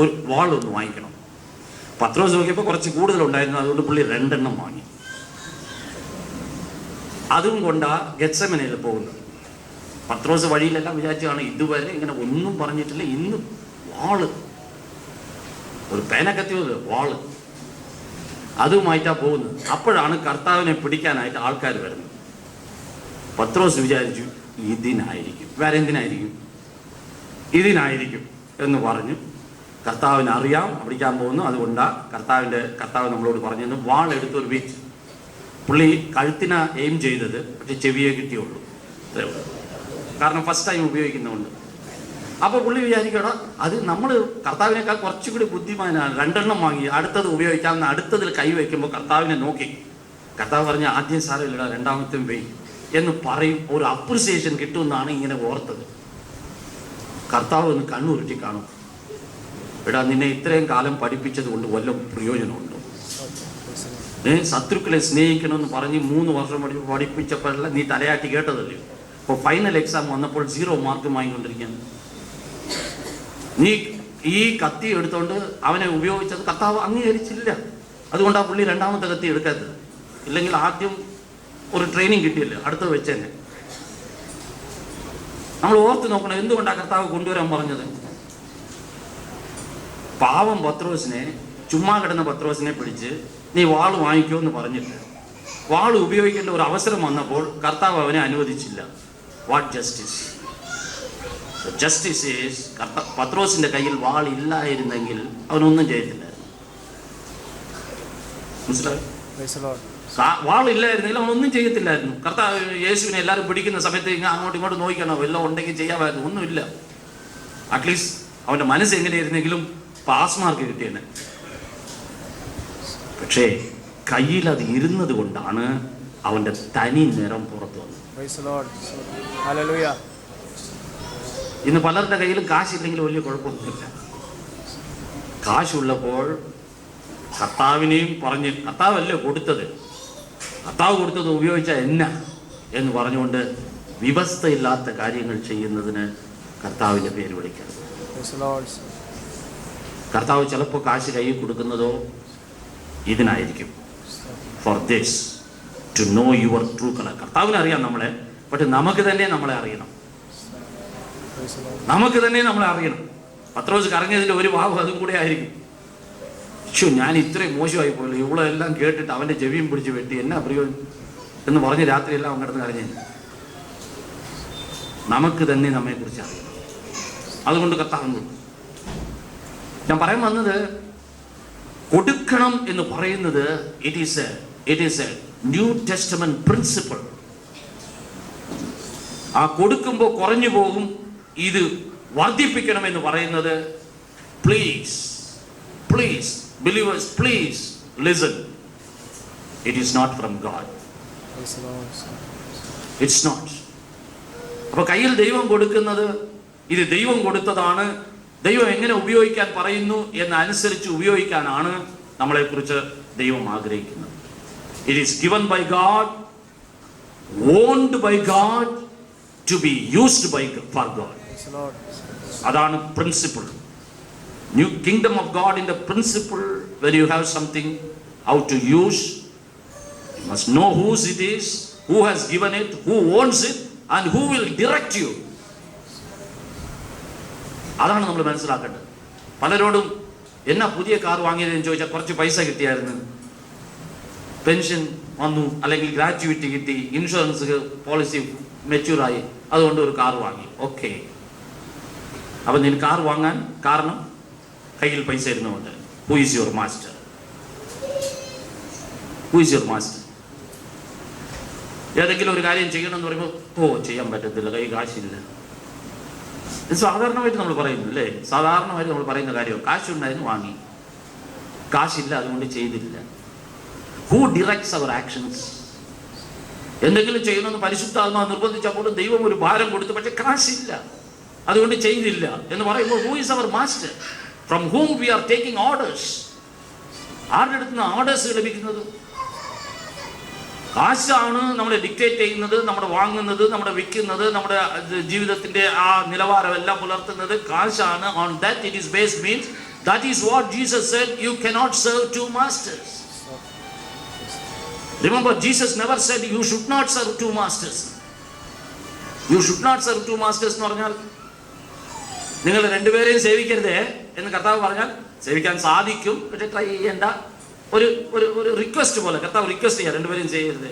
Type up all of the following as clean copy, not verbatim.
ഒരു വാളൊന്ന് വാങ്ങിക്കണം. പത്രോസ് നോക്കിയപ്പോൾ കുറച്ച് കൂടുതലുണ്ടായിരുന്നു, അതുകൊണ്ട് പുള്ളി 2 എണ്ണം വാങ്ങി. അതും കൊണ്ടാ ഗെത്സമനയിൽ പോകുന്നത്. പത്രോസ് വഴിയിലെല്ലാം വിചാരിച്ചാണ് ഇതുവരെ ഇങ്ങനെ ഒന്നും പറഞ്ഞിട്ടില്ല, ഇന്ന് വാള്, ഒരു പേനക്കത്തിയത് വാള്, അതുമായിട്ടാ പോകുന്നത്. അപ്പോഴാണ് കർത്താവിനെ പിടിക്കാനായിട്ട് ആൾക്കാർ വരുന്നത്. പത്രോസ് വിചാരിച്ചു ഇതിനായിരിക്കും, വേറെ എന്തിനായിരിക്കും, ഇതിനായിരിക്കും എന്ന് പറഞ്ഞു. കർത്താവിന് അറിയാം പിടിക്കാൻ പോകുന്നു. അതുകൊണ്ടാണ് കർത്താവ് നമ്മളോട് പറഞ്ഞത് വാളെടുത്തൊരു വീച്ച്. പുള്ളി കഴുത്തിനാ എയിം ചെയ്തത്, പക്ഷെ ചെവിയെ കിട്ടിയുള്ളൂ. കാരണം ഫസ്റ്റ് ടൈം ഉപയോഗിക്കുന്നതുകൊണ്ട്. അപ്പോൾ പുള്ളി വിചാരിക്കണം അത് നമ്മൾ കർത്താവിനേക്കാൾ കുറച്ചുകൂടി ബുദ്ധിമാനാണ്, 2 എണ്ണം വാങ്ങി, അടുത്തത് ഉപയോഗിക്കാമെന്ന് അടുത്തതിൽ കൈവയ്ക്കുമ്പോൾ കർത്താവിനെ നോക്കി. കർത്താവ് പറഞ്ഞ ആദ്യം സാരമില്ലടാ, 2ാമത്തെ വെയ് എന്ന് പറയും. ഒരു അപ്രിസിയേഷൻ കിട്ടുമെന്നാണ് ഇങ്ങനെ ഓർത്തത്. കർത്താവ് ഒന്ന് കണ്ണുരുട്ടി കാണും, എടാ നിന്നെ ഇത്രയും കാലം പഠിപ്പിച്ചത് കൊണ്ട് വല്ല പ്രയോജനമുണ്ടോ? ശത്രുക്കളെ സ്നേഹിക്കണമെന്ന് പറഞ്ഞ് 3 വർഷം പഠിപ്പിച്ചപ്പോഴല്ല നീ തലയാട്ടി കേട്ടതല്ലേ? ഇപ്പോൾ ഫൈനൽ എക്സാം വന്നപ്പോൾ 0 മാർക്ക് വാങ്ങിക്കൊണ്ടിരിക്കുകയാണ്. നീ ഈ കത്തി എടുത്തോണ്ട് അവനെ ഉപയോഗിച്ചത് കർത്താവ് അംഗീകരിച്ചില്ല. അതുകൊണ്ടാണ് പുള്ളി 2ാമത്തെ കത്തി എടുക്കാത്തത്. ഇല്ലെങ്കിൽ ആദ്യം ഒരു ട്രെയിനിങ് കിട്ടിയല്ലേ, അടുത്തത് വെച്ചതന്നെ. നമ്മൾ ഓർത്ത് നോക്കണം, എന്തുകൊണ്ടാണ് കർത്താവ് കൊണ്ടുവരാൻ പറഞ്ഞത്? പാവം പത്രോസിനെ, ചുമ്മാ കിടന്ന പത്രോസിനെ പിടിച്ച് നീ വാള് വാങ്ങിക്കോ എന്ന് പറഞ്ഞിട്ട് വാള് ഉപയോഗിക്കേണ്ട ഒരു അവസരം വന്നപ്പോൾ കർത്താവ് അവനെ അനുവദിച്ചില്ല. What justice? ജസ്റ്റിസ് ഈസ്, പത്രോസിന്റെ കയ്യിൽ വാൾ ഇല്ലായിരുന്നെങ്കിൽ അവനൊന്നും ചെയ്യത്തില്ലായിരുന്നു. മനസ്സിലായോ? വാളില്ലായിരുന്നെങ്കിൽ അവനൊന്നും ചെയ്യത്തില്ലായിരുന്നു. കർത്താവ് യേശുവിനെ എല്ലാവരും പിടിക്കുന്ന സമയത്ത് അങ്ങോട്ടും ഇങ്ങോട്ടും നോക്കിക്കണോ, വല്ലതും ഉണ്ടെങ്കിൽ ചെയ്യാമായിരുന്നു. ഒന്നുമില്ല. അറ്റ്ലീസ്റ്റ് അവന്റെ മനസ്സ് എങ്ങനെയായിരുന്നെങ്കിലും പാസ് മാർക്ക് കിട്ടിയെന്നെ. പക്ഷേ കയ്യിൽ അത് ഇരുന്നത് കൊണ്ടാണ് അവന്റെ തനി നിറം പുറത്തു വന്നത്. ഇന്ന് പലരുടെ കയ്യിലും കാശില്ലെങ്കിലും വലിയ കുഴപ്പമൊന്നുമില്ല. കാശുള്ളപ്പോൾ കർത്താവിനെയും പറഞ്ഞ്, കർത്താവല്ലേ കൊടുത്തത്, കർത്താവ് കൊടുത്തത് ഉപയോഗിച്ച എന്നാ എന്ന് പറഞ്ഞുകൊണ്ട് വിവസ്ഥയില്ലാത്ത കാര്യങ്ങൾ ചെയ്യുന്നതിന് കർത്താവിൻ്റെ പേര് വിളിക്കരുത്. കർത്താവ് ചിലപ്പോൾ കാശ് കയ്യിൽ കൊടുക്കുന്നതോ ഇതിനായിരിക്കും. For this to know your true colour. കർത്താവിനറിയാം നമ്മളെ, പക്ഷെ നമുക്ക് തന്നെ നമ്മളെ അറിയണം. നമുക്ക് തന്നെ നമ്മളെ അറിയണം. പത്രോസ് കറങ്ങിയതിൻ്റെ ഒരു ഭാവം അതും കൂടെ ആയിരിക്കും. ഞാൻ ഇത്രയും മോശമായി പോയില്ല, ഇവളെല്ലാം കേട്ടിട്ട് അവൻ്റെ ചെവിയും പിടിച്ച് വെട്ടി, എന്നാ പ്രയോജനം എന്ന് പറഞ്ഞ് രാത്രിയെല്ലാം അവൻ കിടന്ന് കരഞ്ഞു. നമുക്ക് തന്നെ നമ്മെക്കുറിച്ച് അറിയണം. അതുകൊണ്ട് കർത്താവ്, ഞാൻ പറയാൻ വന്നത്, കൊടുക്കണം എന്ന് പറയുന്നത് it is A new testament principle. ആ കൊടുക്കുമ്പോൾ കുറഞ്ഞു പോകും, ഇത് വർദ്ധിപ്പിക്കണം എന്ന് പറയുന്നത് please please believers, please listen. It is not from God. It's not. അപ്പോൾ കയ്യിൽ ദൈവം കൊടുക്കുന്നത് ഇത് ദൈവം കൊടുത്തതാണ്. ദൈവം എങ്ങനെ ഉപയോഗിക്കാൻ പറയുന്നു എന്നനുസരിച്ച് ഉപയോഗിക്കാനാണ് നമ്മളെക്കുറിച്ച് ദൈവം ആഗ്രഹിക്കുന്നത്. It is given by God, owned by God, to be used for God. അതാണ് principle. New kingdom of God in the principle, when you have something how to use, you must know whose it is, who has given it, who owns it, and who will direct you. അതാണ് നമ്മൾ മനസ്സിലാക്കേണ്ടത്. പലരോടും എന്നാ പുതിയ car വാങ്ങിയതെന്ന് ചോദിച്ചാൽ കുറച്ച് പൈസ കിട്ടിയായിരുന്നു, പെൻഷൻ വന്നു, അല്ലെങ്കിൽ ഗ്രാറ്റുവിറ്റി കിട്ടി, ഇൻഷുറൻസ് പോളിസി മെച്യൂറായി, അതുകൊണ്ട് ഒരു കാർ വാങ്ങി. ഓക്കെ, അപ്പം നീ കാർ വാങ്ങാൻ കാരണം കയ്യിൽ പൈസ ഇരുന്നുകൊണ്ട്. Who is your master? Who is your master? ഏതെങ്കിലും ഒരു കാര്യം ചെയ്യണമെന്ന് പറയുമ്പോൾ ചെയ്യാൻ പറ്റത്തില്ല, കൈ കാശില്ല. ഇത് സാധാരണമായിട്ട് നമ്മൾ പറയുന്നു അല്ലേ? സാധാരണമായിട്ട് നമ്മൾ പറയുന്ന കാര്യമാണ്. കാശുണ്ടായിരുന്നു വാങ്ങി, കാശില്ല അതുകൊണ്ട് ചെയ്തില്ല. Who directs their actions? എന്തെങ്കിലും ചെയ്യണമെന്ന് പരിശുദ്ധാത്മാവ് നിർബന്ധിച്ചപ്പോഴും ദൈവം ഒരു ഭാരം കൊടുത്തു, പക്ഷെ കാശില്ല അതുകൊണ്ട് ചെയ്തില്ല എന്ന് പറയുമ്പോൾ who is our master? From whom we are taking orders? ആരുടെ അടുത്ത് നിന്ന് ഓർഡേഴ്സ് ലഭിക്കുന്നത്? കാശാണ് നമ്മളെ ഡിക്റ്റേറ്റ് ചെയ്യുന്നത്, നമ്മുടെ വാങ്ങുന്നത്, നമ്മുടെ വിൽക്കുന്നത്, നമ്മുടെ ജീവിതത്തിന്റെ ആ നിലവാരമെല്ലാം പുലർത്തുന്നത് കാശാണ്. On that it is based means that is what Jesus said, you cannot serve two masters. Remember, Jesus never said you should not serve two masters. You should not serve two masters എന്ന് പറഞ്ഞാൽ നിങ്ങൾ രണ്ടുപേരെയും സേവിക്കരുതേ എന്ന് കർത്താവ് പറഞ്ഞാൽ സേവിക്കാൻ സാധിക്കും, പക്ഷെ ട്രൈ ചെയ്യേണ്ട. ഒരു ഒരു റിക്വസ്റ്റ് പോലെ കർത്താവ് റിക്വസ്റ്റ് ചെയ്യാം, രണ്ടുപേരും ചെയ്യരുത്.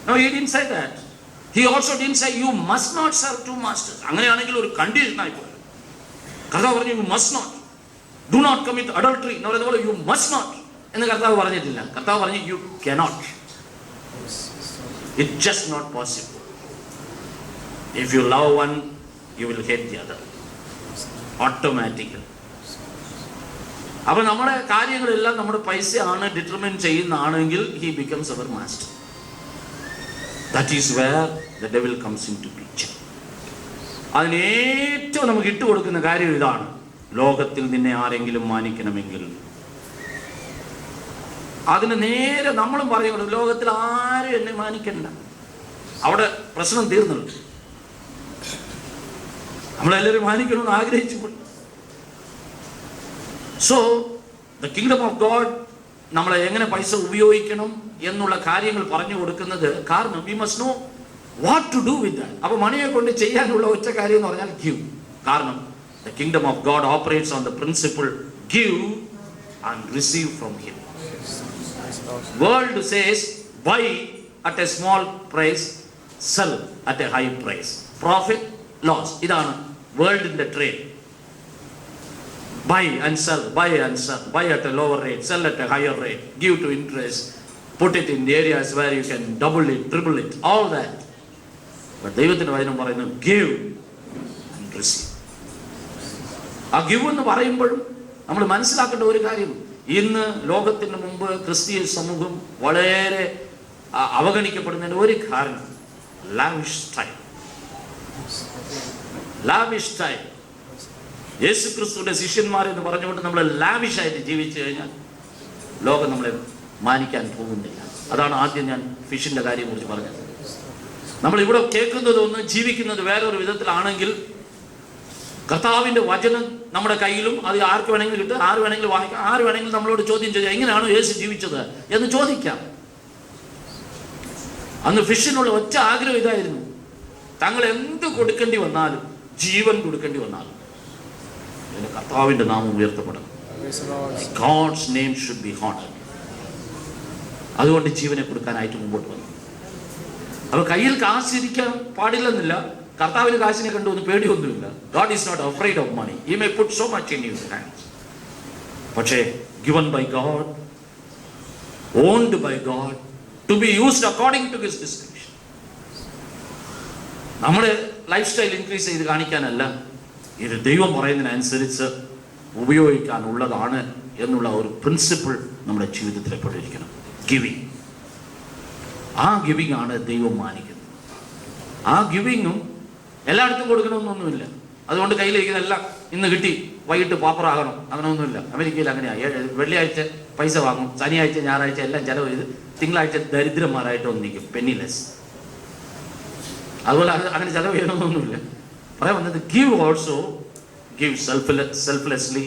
No, he didn't say that. He also didn't say you must not serve two masters. അങ്ങനെയാണെങ്കിൽ ഒരു കണ്ടീഷൻ ആയിപ്പോയി. കർത്താവ് പറഞ്ഞു you must not, do not commit adultery എന്ന് പറയുന്ന പോലെ you must not എന്ന് കർത്താവ് പറഞ്ഞിട്ടില്ല. കർത്താവ് പറഞ്ഞു you cannot. It's just not possible. If you love one, you will hate the other automatically. അപ്പോൾ നമ്മുടെ കാര്യങ്ങളെല്ലാം നമ്മുടെ പൈസയാണ് determine ചെയ്യുന്നതാണെങ്കിൽ he becomes our master. That is where the devil comes into picture. അതിന് ഏറ്റവും നമുക്ക് ഇട്ടുകൊടുക്കുന്ന കാര്യം ഇതാണ്, ലോകത്തിൽ നിന്നെ ആരെങ്കിലും മാനിക്കണമെങ്കിൽ അതിന് നേരെ നമ്മളും പറയുന്നത് ലോകത്തിൽ ആരും എന്നെ മാനിക്കണ്ട. അവിടെ പ്രശ്നം തീർന്നുള്ളൂ. നമ്മളെല്ലാവരും മാനിക്കണമെന്ന് ആഗ്രഹിച്ചു. So the kingdom of God നമ്മളെ എങ്ങനെ പൈസ ഉപയോഗിക്കണം എന്നുള്ള കാര്യങ്ങൾ പറഞ്ഞു കൊടുക്കുന്നത്. കാരണം we must know what to do with that. അപ്പൊ മണിയെ കൊണ്ട് ചെയ്യാനുള്ള ഒറ്റ കാര്യം എന്ന് പറഞ്ഞാൽ ഗിവ്. കാരണം the kingdom of God operates on the principle give and receive from him. World says buy at a small price, sell at a high price, profit loss. ഇതാണ് വേൾഡിന്റെ trade. Buy and sell, buy and sell, buy at a lower rate, sell at a higher rate, give to interest, put it in the areas where you can double it, triple it, all that. But ദൈവത്തിന്റെ വചനം പറയുന്നത് give and receive. ആ give എന്ന് പറയുമ്പോഴും നമ്മൾ മനസ്സിലാക്കേണ്ട ഒരു കാര്യം, ഇന്ന് ലോകത്തിന് മുമ്പ് ക്രിസ്തീയ സമൂഹം വളരെ അവഗണിക്കപ്പെടുന്നതിന്റെ ഒരു കാരണം lavish style. Lavish style. യേശു ക്രിസ്തുവിന്റെ ശിഷ്യന്മാരെന്ന് പറഞ്ഞുകൊണ്ട് നമ്മൾ ലാവിഷായിട്ട് ജീവിച്ചു കഴിഞ്ഞാൽ ലോകം നമ്മളെ മാനിക്കാൻ പോകുന്നില്ല. അതാണ് ആദ്യം ഞാൻ ഫിഷിന്റെ കാര്യം കുറിച്ച് പറഞ്ഞത്. നമ്മൾ ഇവിടെ കേൾക്കുന്നത് ഒന്ന്, ജീവിക്കുന്നത് വേറൊരു വിധത്തിലാണെങ്കിൽ കർത്താവിന്റെ വചനം നമ്മുടെ കയ്യിലും അത് ആർക്ക് വേണമെങ്കിലും കിട്ടും, ആര് വേണമെങ്കിലും വായിക്കാം, ആര് വേണമെങ്കിലും നമ്മളോട് ചോദ്യം ചെയ്യാം എങ്ങനെയാണോ യേശു ജീവിച്ചത് എന്ന് ചോദിക്കാം. അന്ന് ഫിഷിനുള്ള ഒറ്റ ആഗ്രഹം ഇതായിരുന്നു, തങ്ങൾ എന്ത് കൊടുക്കേണ്ടി വന്നാലും, ജീവൻ കൊടുക്കേണ്ടി വന്നാലും കർത്താവിന്റെ നാമം ഉയർത്തപ്പെടണം. God's name should be honored. അതുകൊണ്ട് ജീവനെ കൊടുക്കാനായിട്ട് മുമ്പോട്ട് വന്നു. അപ്പൊ കയ്യിൽ കാശിരിക്കാൻ പാടില്ലെന്നില്ല, കർത്താവിന് കാശിനെ കണ്ടുവന്ന് പേടിയൊന്നുമില്ല. God is not afraid of money. He may put so much in your hands. പക്ഷേ given by God, owned by God, to be used according to His discretion. നമ്മുടെ ലൈഫ് സ്റ്റൈൽ ഇൻക്രീസ് ചെയ്ത് കാണിക്കാനല്ല, ഇത് ദൈവം പറയുന്നതിനനുസരിച്ച് ഉപയോഗിക്കാനുള്ളതാണ് എന്നുള്ള ഒരു പ്രിൻസിപ്പിൾ നമ്മുടെ ജീവിതത്തിൽ എപ്പോഴിരിക്കണം. Giving. ആ ഗിവിങ് ആണ് ദൈവം മാനിക്കുന്നത്. ആ ഗിവിങ്ങും എല്ലായിടത്തും കൊടുക്കണമെന്നൊന്നുമില്ല. അതുകൊണ്ട് കയ്യിലിരിക്കുന്നതെല്ലാം ഇന്ന് കിട്ടി വൈകിട്ട് പാപ്പറാകണം അങ്ങനെയൊന്നുമില്ല. അമേരിക്കയിൽ അങ്ങനെയാണ്. വെള്ളിയാഴ്ച പൈസ വാങ്ങും, ശനിയാഴ്ച ഞായറാഴ്ച എല്ലാം ചെലവ് ചെയ്ത് തിങ്കളാഴ്ച ദരിദ്രന്മാരായിട്ട് ഒന്നിക്കും, പെന്നിലെസ്. അതുപോലെ അങ്ങനെ ചെലവ് ചെയ്യണമെന്നൊന്നുമില്ല. പറയാൻ വന്നത് give also, give selflessly,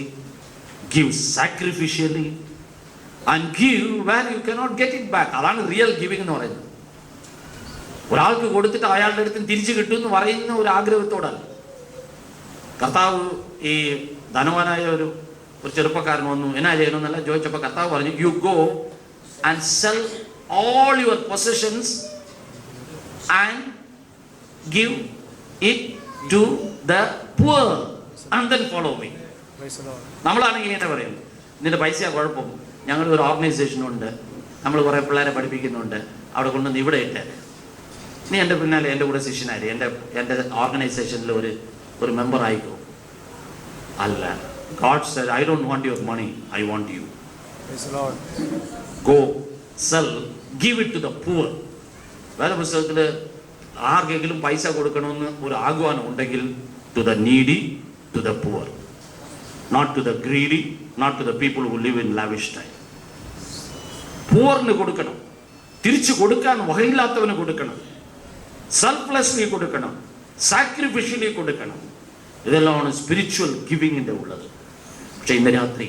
give sacrificially, and give where you cannot get it back. അതാണ് റിയൽ ഗിവിംഗ് എന്ന് പറയുന്നത്. ഒരാൾക്ക് കൊടുത്തിട്ട് അയാളുടെ അടുത്ത് തിരിച്ചു കിട്ടും എന്ന് പറയുന്ന ഒരു ആഗ്രഹത്തോടല്ല. കർത്താവ് ഈ ധനവാനായ ഒരു ചെറുപ്പക്കാരൻ വന്നു, എന്നാ ചെയ്യണമെന്നല്ല ചോദിച്ചപ്പോൾ കർത്താവ് പറഞ്ഞു, you go and sell all your possessions and give it to the poor and then follow me. നമ്മളാണെങ്കിൽ ഇങ്ങനെ പറയും, നിന്റെ പൈസ കുഴപ്പം, ഞങ്ങൾ ഒരു ഓർഗനൈസേഷനുണ്ട്, നമ്മൾ കുറേ പിള്ളേരെ പഠിപ്പിക്കുന്നുണ്ട്, അവിടെ കൊണ്ടുവന്ന് ഇവിടെ ഇട്ട് നീ എൻ്റെ പിന്നാലെ എൻ്റെ കൂടെ ശിഷ്യനായി എൻ്റെ ഓർഗനൈസേഷനിൽ ഒരു മെമ്പർ ആയിക്കോ. അല്ല, God said, I don't want your money, I want you. Go, sell, give it to the poor. വേറെ പുസ്തകത്തിൽ ആർക്കെങ്കിലും പൈസ കൊടുക്കണമെന്ന് ഒരു ആഹ്വാനം ഉണ്ടെങ്കിൽ to the needy, to the poor, not to the greedy, not to the people who live in lavish style. പൂറിന് കൊടുക്കണം. തിരിച്ചു കൊടുക്കാൻ വകയില്ലാത്തവന് കൊടുക്കണം, സെൽഫ്ലെസ്ലി കൊടുക്കണം, സാക്രിഫിഷ്യലി കൊടുക്കണം. ഇതെല്ലാമാണ് സ്പിരിച്വൽ ഗിവിങ്ങിൻ്റെ ഉള്ളത്. പക്ഷെ ഇന്ന് രാത്രി